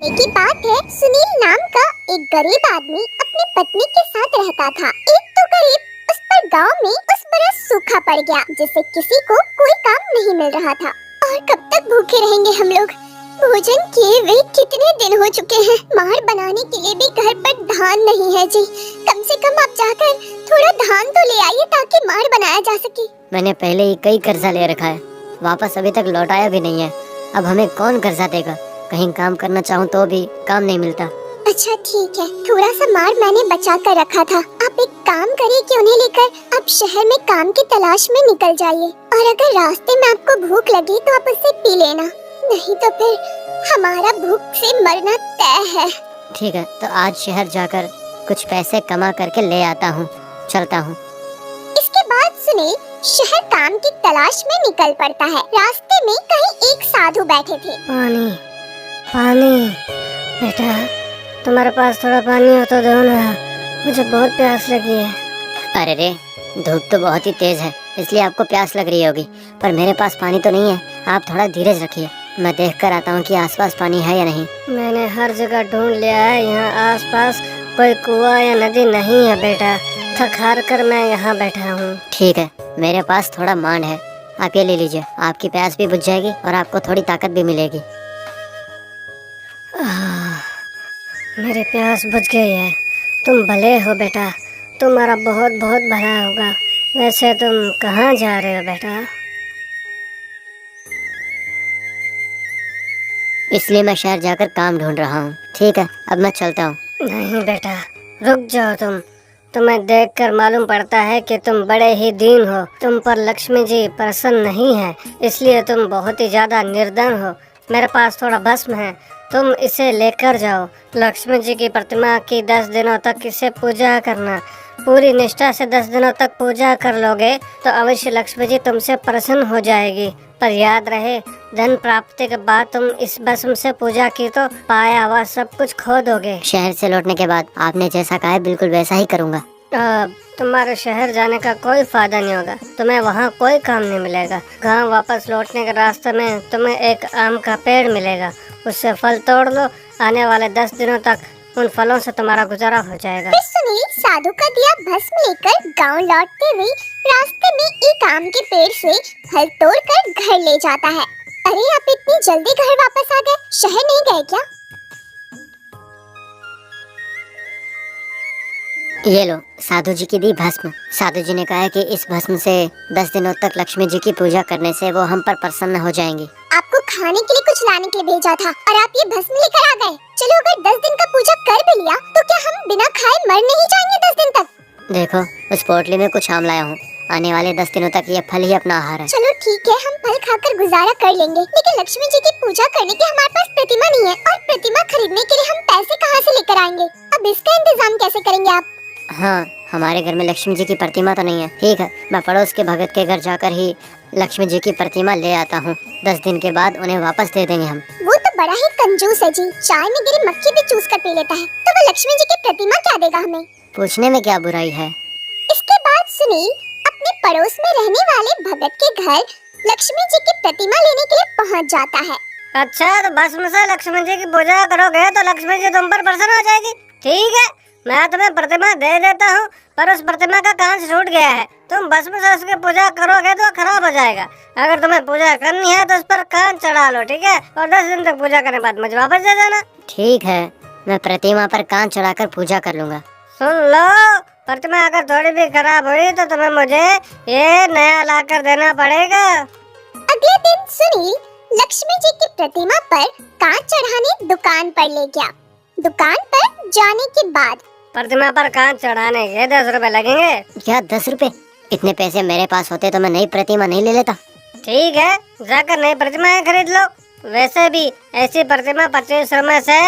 की बात है, सुनील नाम का एक गरीब आदमी अपनी पत्नी के साथ रहता था। एक तो गरीब उस पर गांव में उस बरस सूखा पड़ गया, जिससे किसी को कोई काम नहीं मिल रहा था। और कब तक भूखे रहेंगे हम लोग? भोजन किए हुए कितने दिन हो चुके हैं। मार बनाने के लिए भी घर पर धान नहीं है जी। कम से कम आप जाकर थोड़ा धान तो ले आइए ताकि मार बनाया जा सके। मैंने पहले ही कई कर्जा ले रखा है, वापस अभी तक लौटाया भी नहीं है। अब हमें कौन कर्जा देगा? कहीं काम करना चाहूँ तो भी काम नहीं मिलता। अच्छा ठीक है, थोड़ा सा मार मैंने बचा कर रखा था। आप एक काम करिए कि उन्हें लेकर आप शहर में काम की तलाश में निकल जाइए, और अगर रास्ते में आपको भूख लगी तो आप उससे पी लेना, नहीं तो फिर हमारा भूख से मरना तय है। ठीक है, तो आज शहर जाकर कुछ पैसे कमा करके ले आता हूँ, चलता हूँ। इसके बाद सुनील शहर काम की तलाश में निकल पड़ता है। रास्ते में कहीं एक साधु बैठे थे। पानी पानी, बेटा तुम्हारे पास थोड़ा पानी हो तो दो ना, मुझे बहुत प्यास लगी है। अरे रे, धूप तो बहुत ही तेज है, इसलिए आपको प्यास लग रही होगी, पर मेरे पास पानी तो नहीं है। आप थोड़ा धीरज रखिए, मैं देख कर आता हूँ कि आसपास पानी है या नहीं। मैंने हर जगह ढूंढ लिया है, यहाँ आसपास कोई कुआं या नदी नहीं है बेटा। थक हार कर मैं यहाँ बैठा हूँ। ठीक है, मेरे पास थोड़ा मांड है, आप ये ले लीजिए। आपकी प्यास भी बुझ जाएगी और आपको थोड़ी ताकत भी मिलेगी। मेरी प्यास बुझ गई है। तुम भले हो बेटा, तुम्हारा बहुत बहुत भला होगा। वैसे तुम कहाँ जा रहे हो बेटा? इसलिए मैं शहर जाकर काम ढूंढ रहा हूँ। ठीक है, अब मैं चलता हूँ। नहीं बेटा, रुक जाओ। तुम्हें देखकर मालूम पड़ता है कि तुम बड़े ही दीन हो। तुम पर लक्ष्मी जी प्रसन्न नहीं है, इसलिए तुम बहुत ही ज्यादा निर्धन हो। मेरे पास थोड़ा भस्म है, तुम इसे लेकर जाओ। लक्ष्मी जी की प्रतिमा की 10 दिनों तक इसे पूजा करना। पूरी निष्ठा से 10 दिनों तक पूजा कर लोगे तो अवश्य लक्ष्मी जी तुमसे प्रसन्न हो जाएगी। पर याद रहे, धन प्राप्ति के बाद तुम इस भस्म से पूजा की तो पाया हुआ सब कुछ खो दोगे। शहर से लौटने के बाद आपने जैसा कहा है बिल्कुल वैसा ही करूँगा। तुम्हारे शहर जाने का कोई फायदा नहीं होगा, तुम्हें वहाँ कोई काम नहीं मिलेगा। गांव वापस लौटने के रास्ते में तुम्हें एक आम का पेड़ मिलेगा, उससे फल तोड़ लो। आने वाले 10 दिनों तक उन फलों से तुम्हारा गुजारा हो जाएगा। फिर सुनील साधु का दिया भस्म लेकर गांव लौटते हुए रास्ते में एक आम के पेड़ से फल तोड़कर घर ले जाता है। अरे आप इतनी जल्दी घर वापस आ गए, शहर नहीं गए क्या? ये लो, साधु जी की दी भस्म। साधु जी ने कहा है कि इस भस्म से 10 दिनों तक लक्ष्मी जी की पूजा करने से वो हम पर प्रसन्न हो जाएंगी। आपको खाने के लिए कुछ लाने के लिए भेजा था और आप ये भस्म लेकर आ गए। चलो, अगर 10 दिन का पूजा कर भी लिया तो क्या हम बिना खाए मर नहीं जाएंगे 10 दिन तक? देखो, उस पोटली में कुछ आम लाया हूँ, आने वाले 10 दिनों तक ये फल ही अपना आहार है। चलो ठीक है, हम फल खाकर गुजारा कर लेंगे, लेकिन लक्ष्मी जी की पूजा करने की हमारे पास प्रतिमा नहीं है, और प्रतिमा खरीदने के लिए हम पैसे कहाँ से लेकर आएंगे? अब इसका इंतजाम कैसे करेंगे आप? हाँ, हमारे घर में लक्ष्मी जी की प्रतिमा तो नहीं है। ठीक है, मैं पड़ोस के भगत के घर जाकर ही लक्ष्मी जी की प्रतिमा ले आता हूँ। 10 दिन के बाद उन्हें वापस दे देंगे हम। वो तो बड़ा ही कंजूस है जी, चाय में गिरी मक्खी भी चूस कर पी लेता है, तो वो लक्ष्मी जी की प्रतिमा क्या देगा हमें? पूछने में क्या बुराई है। इसके बाद सुनील अपने पड़ोस में रहने वाले भगत के घर लक्ष्मी जी की प्रतिमा लेने के लिए पहुंच जाता है। अच्छा, तो भस्म से लक्ष्मी जी की पूजा करोगे तो लक्ष्मी जी तुम पर प्रसन्न हो जाएगी। ठीक है, मैं तुम्हें प्रतिमा दे देता हूँ, पर उस प्रतिमा का कांच छूट गया है। तुम भस्म से उसकी पूजा करोगे तो खराब हो जाएगा। अगर तुम्हें पूजा करनी है तो उस पर कांच चढ़ा लो, ठीक है? और 10 दिन तक पूजा करने के बाद मुझे वापस दे देना। ठीक है, मैं प्रतिमा पर कांच चढ़ाकर पूजा कर लूँगा। सुन लो, प्रतिमा अगर थोड़ी भी खराब हुई तो तुम्हें मुझे ये नया ला कर देना पड़ेगा। अगले दिन सुनील लक्ष्मी जी की प्रतिमा पर कांच चढ़ाने दुकान पर ले गया। दुकान पर जाने के बाद प्रतिमा पर कांच चढ़ाने के 10 रुपए लगेंगे। क्या 10 रुपए? इतने पैसे मेरे पास होते तो मैं नई प्रतिमा नहीं ले लेता। ठीक है, जाकर नई प्रतिमा खरीद लो। वैसे भी ऐसी प्रतिमा 25 रुपए से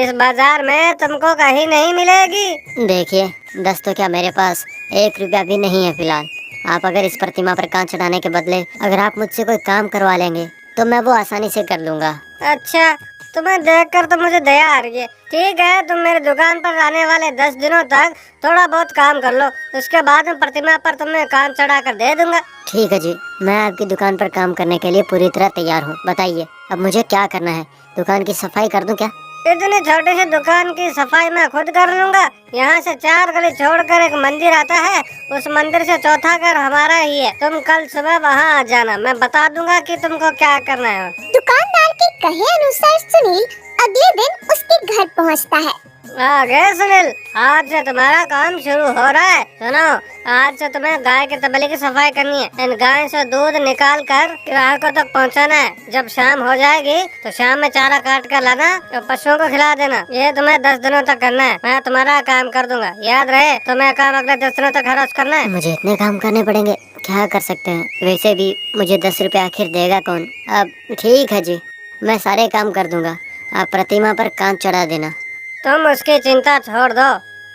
इस बाजार में तुमको कहीं नहीं मिलेगी। देखिए, 10 तो क्या, मेरे पास 1 रुपया भी नहीं है फिलहाल। आप अगर इस प्रतिमा पर कांच चढ़ाने के बदले अगर आप मुझसे कोई काम करवा लेंगे तो मैं वो आसानी से कर लूँगा। अच्छा, तुम्हें देखकर तो मुझे दया आ रही है। ठीक है, तुम मेरी दुकान पर आने वाले 10 दिनों तक थोड़ा बहुत काम कर लो, उसके बाद मैं प्रतिमा पर तुम्हें कांच चढ़ा कर दे दूंगा। ठीक है जी, मैं आपकी दुकान पर काम करने के लिए पूरी तरह तैयार हूँ। बताइए, अब मुझे क्या करना है? दुकान की सफाई कर दूं क्या? इतनी छोटी सी दुकान की सफाई मैं खुद कर लूँगा। यहाँ से 4 गली छोड़कर एक मंदिर आता है, उस मंदिर से चौथा घर हमारा ही है। तुम कल सुबह वहाँ आ जाना, मैं बता दूंगा कि तुमको क्या करना है। दुकानदार के कहे अनुसार सुनील अगले दिन उसके घर पहुँचता है। आ गए सुनील, आज से तुम्हारा काम शुरू हो रहा है। सुनो, आज से तुम्हें गाय के तबेले की सफाई करनी है। इन गाय से दूध निकाल कर ग्राहकों तक पहुंचाना है। जब शाम हो जाएगी तो शाम में चारा काट कर लाना और पशुओं को खिला देना। ये तुम्हें 10 दिनों तक करना है। मैं तुम्हारा काम कर दूंगा, याद रहे। तुम्हें काम अगले 10 दिनों तक हर रोज करना है। मुझे इतने काम करने पड़ेंगे, क्या कर सकते हैं। वैसे भी मुझे 10 रुपए आखिर देगा कौन। अब ठीक है जी, मैं सारे काम कर दूंगा। आप प्रतिमा पर कांच चढ़ा देना। तुम उसकी चिंता छोड़ दो।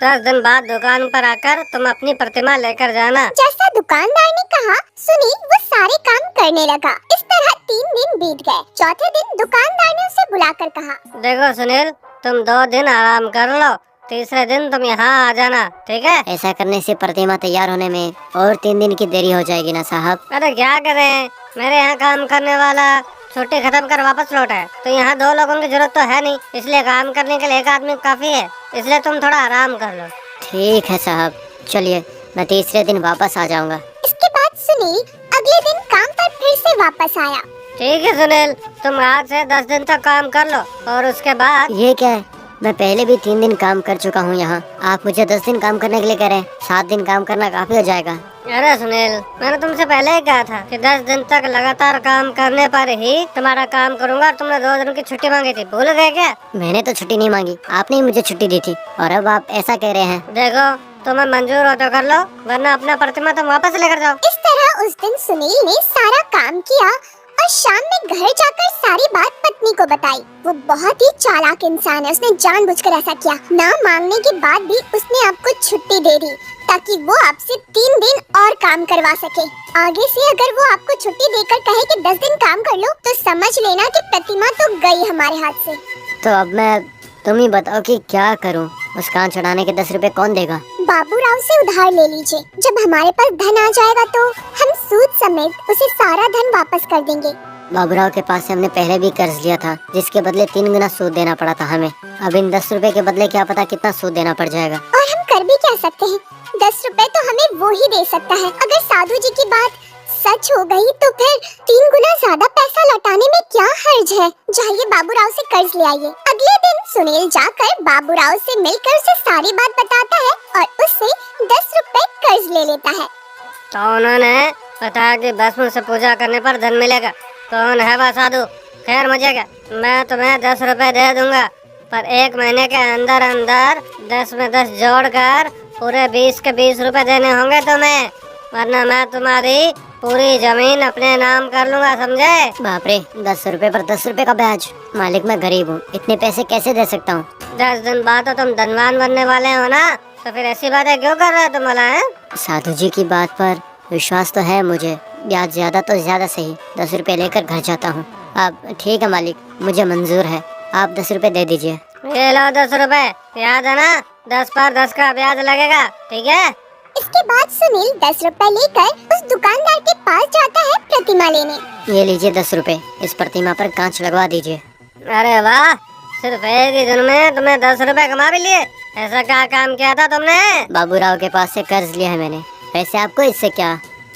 10 दिन बाद दुकान पर आकर तुम अपनी प्रतिमा लेकर जाना। जैसा दुकानदार ने कहा, सुनील वो सारे काम करने लगा। इस तरह 3 दिन बीत गए। चौथे दिन दुकानदार ने उसे बुलाकर कहा, देखो सुनील, तुम 2 दिन आराम कर लो, तीसरे दिन तुम यहाँ आ जाना, ठीक है। ऐसा करने से प्रतिमा तैयार होने में और 3 दिन की देरी हो जाएगी ना साहब। अरे क्या करें, मेरे यहाँ काम करने वाला छुट्टी खत्म कर वापस लौटा है, तो यहाँ 2 लोगों की जरूरत तो है नहीं, इसलिए काम करने के लिए एक आदमी काफी है। इसलिए तुम थोड़ा आराम कर लो। ठीक है साहब, चलिए मैं तीसरे दिन वापस आ जाऊँगा। इसके बाद सुनील अगले दिन काम पर फिर से वापस आया। ठीक है सुनील, तुम आज से 10 दिन तक काम कर लो और उसके बाद। ये क्या है, मैं पहले भी 3 दिन काम कर चुका हूँ यहाँ। आप मुझे 10 दिन काम करने के लिए कह रहे हैं। 7 दिन काम करना काफी हो जाएगा। अरे सुनील, मैंने तुमसे पहले ही कहा था कि 10 दिन तक लगातार काम करने पर ही तुम्हारा काम करूँगा। तुमने 2 दिन की छुट्टी मांगी थी, भूल गए क्या? मैंने तो छुट्टी नहीं मांगी, आपने ही मुझे छुट्टी दी थी और अब आप ऐसा कह रहे हैं। देखो, तुम्हें मंजूर हो तो कर लो, वरना अपना प्रतिमा तुम वापस लेकर जाओ। इस तरह उस दिन सुनील ने सारा काम किया और शाम में घर जाकर सारी बात पत्नी को बताई। वो बहुत ही चालाक इंसान है, उसने जानबूझकर ऐसा किया। ना मांगने के बाद भी उसने आपको छुट्टी दे दी ताकि वो आपसे 3 दिन और काम करवा सके। आगे से अगर वो आपको छुट्टी देकर कहे कि 10 दिन काम कर लो, तो समझ लेना कि प्रतिमा तो गई हमारे हाथ से। तो अब तुम ही बताओ कि क्या करूं? उस कान चढ़ाने के 10 रुपए कौन देगा? बाबूराव से उधार ले लीजिए। जब हमारे पास धन आ जाएगा तो हम सूद समेत उसे सारा धन वापस कर देंगे। बाबूराव के पास से हमने पहले भी कर्ज लिया था, जिसके बदले 3 गुना सूद देना पड़ा था हमें। अब इन 10 रुपए के बदले क्या पता कितना सूद देना पड़ जाएगा। और हम कर भी क्या सकते हैं? 10 रुपए तो हमें वो ही दे सकता है। अगर साधु जी की बात सच हो गई तो फिर 3 गुना ज्यादा पैसा लौटाने में क्या हर्ज है? जाइए बाबूराव से कर्ज ले आइए। अगले दिन सुनील जाकर बाबूराव से मिलकर उसे सारी बात बताता है और उससे 10 रुपए कर्ज ले लेता है। तो उन्होंने बताया कि भस्म से पूजा करने पर धन मिलेगा। कौन है वह साधु? खैर मुझे क्या, मैं तुम्हें 10 रुपए दे दूंगा, पर 1 महीने के अंदर अंदर 10 में 10 जोड़कर पूरे 20 के 20 रुपए देने होंगे तुम्हें, वरना मैं तुम्हारी पूरी जमीन अपने नाम कर लूंगा, समझे? बाप रे, 10 रुपए पर 10 रुपए का ब्याज। मालिक मैं गरीब हूँ, इतने पैसे कैसे दे सकता हूँ? 10 दिन बाद तो तुम धनवान बनने वाले हो ना, तो फिर ऐसी बातें क्यों कर रहे हो तुम भला? है साधु जी की बात पर विश्वास तो है मुझे, ब्याज ज्यादा तो ज्यादा सही। 10 रुपए लेकर घर जाता हूँ। अब ठीक है मालिक, मुझे मंजूर है, आप 10 रुपए दे दीजिए। ये लो 10 रुपए, याद है ना, 10 पर 10 का ब्याज लगेगा, ठीक है? इसके बाद सुनील 10 रुपए लेकर उस दुकानदार के पास जाता है प्रतिमा लेने। ये लीजिए 10 रुपए, इस प्रतिमा पर कांच लगवा दीजिए। अरे वाह, सिर्फ एक ही दिन में तुमने 10 रुपए कमा भी लिए। ऐसा क्या काम किया था तुमने? बाबूराव के पास से कर्ज लिया है मैंने। वैसे आपको इससे क्या,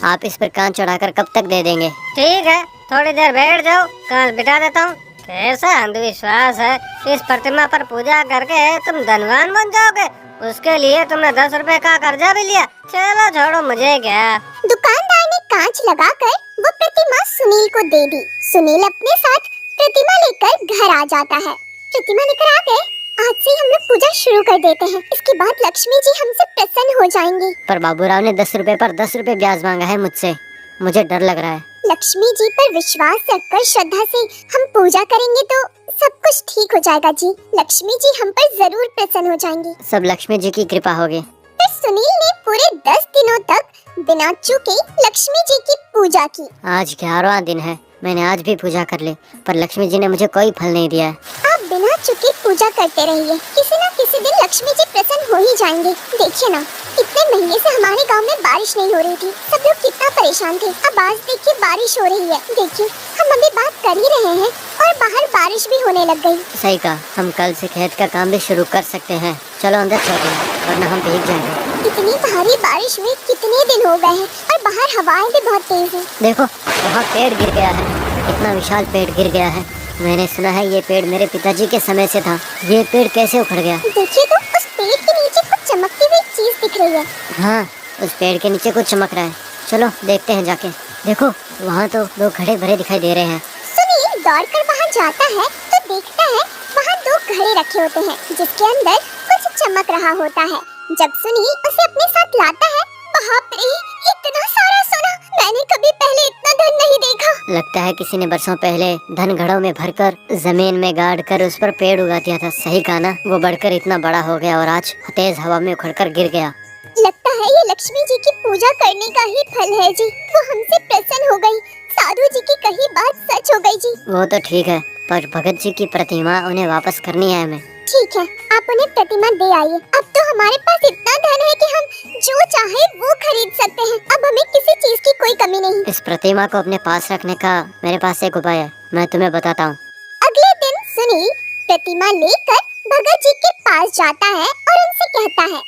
आप इस पर कांच चढ़ाकर कब तक दे देंगे? ठीक है, थोड़ी देर बैठ जाओ, कांच बिठा देता हूँ। कैसा अंधविश्वास है, इस प्रतिमा पर पूजा करके तुम धनवान बन जाओगे, उसके लिए तुमने 10 रुपए का कर्जा भी लिया। चलो छोड़ो, मुझे क्या। दुकानदार ने कांच लगाकर वो प्रतिमा सुनील को दे दी। सुनील अपने साथ प्रतिमा लेकर घर आ जाता है। प्रतिमा लेकर आ गए, आज से हम लोग पूजा शुरू कर देते हैं, इसके बाद लक्ष्मी जी हमसे प्रसन्न हो जाएंगी। पर बाबूराव ने 10 रुपए पर 10 रुपए ब्याज मांगा है मुझसे, मुझे डर लग रहा है। लक्ष्मी जी पर विश्वास रखकर श्रद्धा से हम पूजा करेंगे तो सब कुछ ठीक हो जाएगा जी। लक्ष्मी जी हम पर जरूर प्रसन्न हो जाएंगी। सब लक्ष्मी जी की कृपा होगी। फिर सुनील ने पूरे 10 दिनों तक बिना चूके लक्ष्मी जी की पूजा की। आज 11वां दिन है, मैंने आज भी पूजा कर ली, पर लक्ष्मी जी ने मुझे कोई फल नहीं दिया है। आप बिना चुके पूजा करते रहिए, किसी न किसी दिन लक्ष्मी जी प्रसन्न हो ही जाएंगे। देखिए ना, कितने महीने से हमारे गांव में बारिश नहीं हो रही थी, सब लोग कितना परेशान थे। अब आज देखिए बारिश हो रही है। देखिए हम अभी बात कर ही रहे हैं और बाहर बारिश भी होने लग गई। सही कहा, हम कल से खेत का काम भी शुरू कर सकते हैं। चलो अंदर चलते हैं वरना हम भीग जाएंगे। इतनी भारी बारिश हुई कितने दिन हो गए हैं और बाहर हवाएं भी बहुत तेज हैं। देखो वहाँ पेड़ गिर गया है, इतना विशाल पेड़ गिर गया है। मैंने सुना है ये पेड़ मेरे पिताजी के समय से था। ये पेड़ कैसे उखड़ गया? देखिए तो उस पेड़ के नीचे कुछ चमकती हुई चीज दिख रही है। हाँ, उस पेड़ के नीचे कुछ चमक रहा है। चलो देखते हैं जाके। देखो वहाँ तो दो घड़े भरे दिखाई दे रहे हैं। सुनील दौड़कर वहाँ जाता है तो देखता है वहाँ दो घड़े रखे होते हैं जिसके अंदर कुछ चमक रहा होता है। जब सुनील उसे अपने साथ लाता है, बाप रे, इतना सारा सोना! मैंने कभी पहले इतना धन नहीं देखा। लगता है किसी ने बरसों पहले धन घड़ों में भरकर जमीन में गाड़ कर उस पर पेड़ उगा दिया था। सही कहा ना? वो बढ़कर इतना बड़ा हो गया और आज तेज हवा में उखड़कर गिर गया। लगता है ये लक्ष्मी जी की पूजा करने का ही फल है जी। वो हमसे प्रसन्न हो गई। साधु जी की कही बात सच हो गई जी। वो तो ठीक है, पर भगत जी की प्रतिमा उन्हें वापस करनी है हमें। ठीक है, आप उन्हें प्रतिमा दे आइए। अब तो हमारे पास इतना धन है कि हम जो चाहे वो खरीद सकते हैं। अब हमें किसी चीज की कोई कमी नहीं। इस प्रतिमा को अपने पास रखने का मेरे पास एक उपाय है, मैं तुम्हें बताता हूँ। अगले दिन सुनील प्रतिमा लेकर भगत जी के पास जाता है और उनसे कहता है,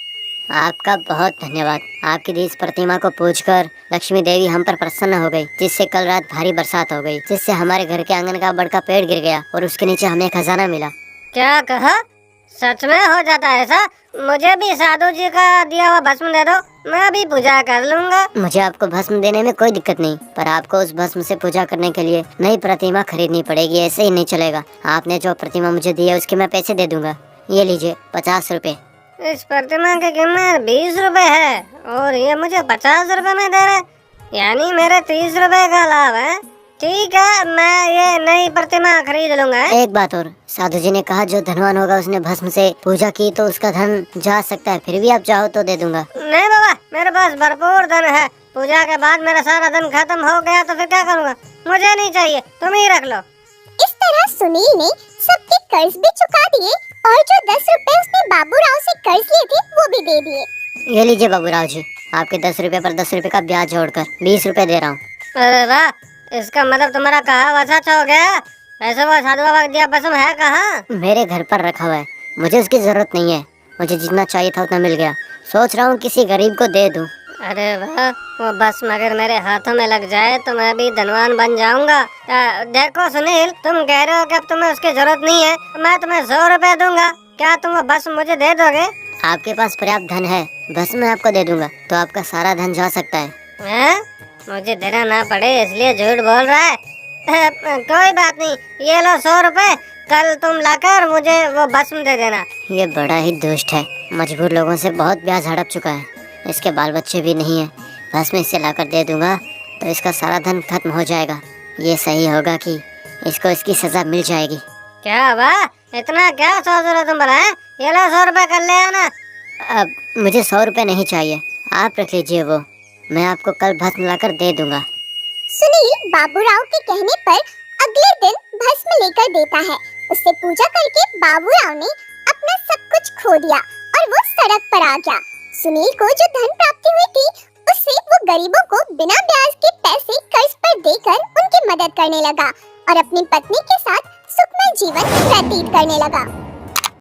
आपका बहुत धन्यवाद। आपकी दी इस प्रतिमा को पूजकर लक्ष्मी देवी हम पर प्रसन्न हो गई, जिससे कल रात भारी बरसात हो गई, जिससे हमारे घर के आंगन का बड़ा पेड़ गिर गया और उसके नीचे हमें खजाना मिला। क्या कहा? सच में हो जाता है ऐसा? मुझे भी साधु जी का दिया हुआ भस्म दे दो, मैं भी पूजा कर लूंगा। मुझे आपको भस्म देने में कोई दिक्कत नहीं, पर आपको उस भस्म से पूजा करने के लिए नई प्रतिमा खरीदनी पड़ेगी। ऐसे ही नहीं चलेगा। आपने जो प्रतिमा मुझे दी है उसके मैं पैसे दे दूंगा। ये लीजिए 50 रुपए। इस प्रतिमा की कीमत 20 रुपए है और ये मुझे 50 रुपए में दे रहे, यानी मेरे 30 रुपए का लाभ है। ठीक है, मैं ये नई प्रतिमा खरीद लूंगा। एक बात और, साधु जी ने कहा जो धनवान होगा उसने भस्म से पूजा की तो उसका धन जा सकता है, फिर भी आप चाहो तो दे दूंगा। नहीं बाबा, मेरे पास भरपूर धन है। पूजा के बाद मेरा सारा धन खत्म हो गया तो फिर क्या करूँगा? मुझे नहीं चाहिए, तुम ही रख लो। इस तरह सुनील ने सबके कर्ज भी चुका दिए और जो 10 रुपए उसने बाबूराव से कर्ज लिए थे वो भी दे दिए। ये लीजिए बाबूराव जी, आपके 10 रुपए पर 10 रुपए का ब्याज जोड़कर 20 रुपए दे रहा हूँ। अरे वाह, इसका मतलब तुम्हारा कहा सच हो गया। वैसे वो साधु बाबा दिया भस्म है कहाँ? मेरे घर पर रखा हुआ है, मुझे उसकी जरूरत नहीं है। मुझे जितना चाहिए था उतना मिल गया। सोच रहा हूँ किसी गरीब को दे दूँ। अरे वाह, वो भस्म अगर मेरे हाथों में लग जाए तो मैं भी धनवान बन जाऊंगा। देखो सुनील, तुम कह रहे हो कि अब तुम्हें उसकी जरूरत नहीं है, मैं तुम्हें 100 रुपए दूंगा। क्या तुम वो भस्म मुझे दे दोगे? आपके पास पर्याप्त धन है, भस्म मैं आपको दे दूंगा तो आपका सारा धन जा सकता है। मुझे देना ना पड़े इसलिए झूठ बोल रहा है। कोई बात नहीं, ये लो 100 रुपए, कल तुम लाकर मुझे वो भस्म दे देना। ये बड़ा ही दुष्ट है, मजबूर लोगों से बहुत ब्याज हड़प चुका है। इसके बाल बच्चे भी नहीं है, भस्म इसे लाकर दे दूंगा तो इसका सारा धन खत्म हो जाएगा। ये सही होगा कि इसको इसकी सजा मिल जाएगी। क्या वाह, इतना क्या सोच रहे तुम? भला ये लो 100 रुपए कर ले आना। अब मुझे 100 रुपए नहीं चाहिए, आप रख लीजिए वो, मैं आपको कल भस्म लाकर दे दूंगा। सुनील बाबूराव के कहने पर अगले दिन भस्म लेकर देता है। उससे पूजा करके बाबूराव ने अपना सब कुछ खो दिया और वो सड़क पर आ गया। सुनील को जो धन प्राप्ति हुई थी उससे वो गरीबों को बिना ब्याज के पैसे कर्ज पर देकर उनकी मदद करने लगा और अपनी पत्नी के साथ सुखमय जीवन व्यतीत करने लगा।